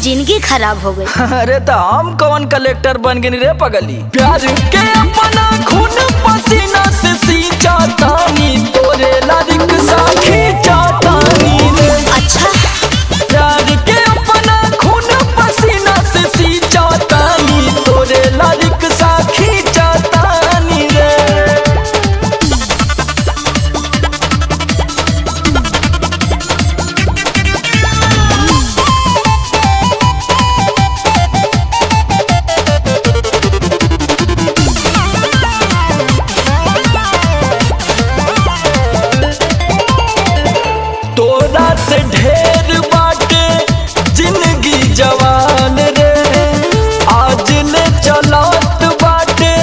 जिंदगी खराब हो गई। अरे तो हम कौन कलेक्टर बन गए रे पगली। प्यार के अपना खून पसीना से सींचा तानी, तोरे लारिक साखी चातानी रे। अच्छा प्यार के अपना खून पसीना से सींचा तानी, तोरे लारिक साखी चातानी रे। तोरा से ढेर बाटे जिंदगी जवान रे, आज ले चलत बाटे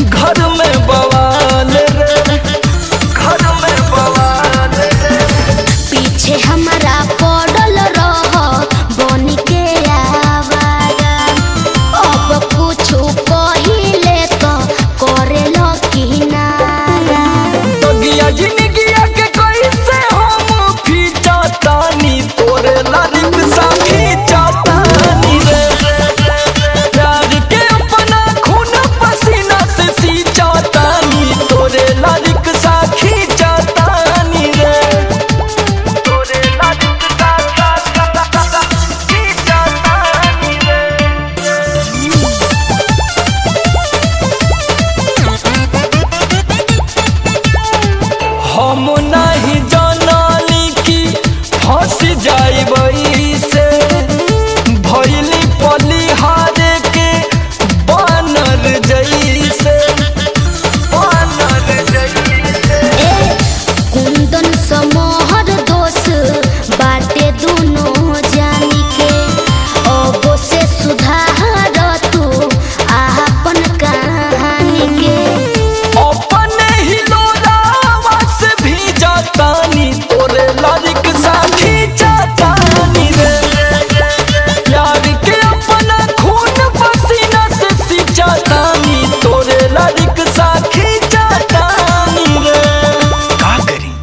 घर में बवाल रे, घर में बवाल रे। पीछे हमारा पड़ल रह बन के आवारा, अब कुछ कहिले तो करे लो किनारा। बगिया जिंदगिया के कैसे हम फीचा तानी, तोरे लारिक साखी चातानी रे। प्यार के अपना खून पसीना से सींचा तानी, तोरे लारिक साखी चातानी रे। तोरे लारिक साखी चातानी रे। हम नहीं जानली कि फंस जाइबई से, भइली पलिहारे के बानर जैसे, बानर जैसे। कुंदन समोहर दोष बाटे दोनों जानी के, अब से सुधार तू आपन कहानी के। अपने ही लोरावा से भी जातानी, तोरे लारिक साखी चातानी रे। प्यार के अपना खून पसीना से सींचा तानी, तोरे लारिक साखी चातानी रे। का करी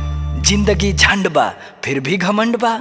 जिंदगी झंड बा फिर भी घमंड बा।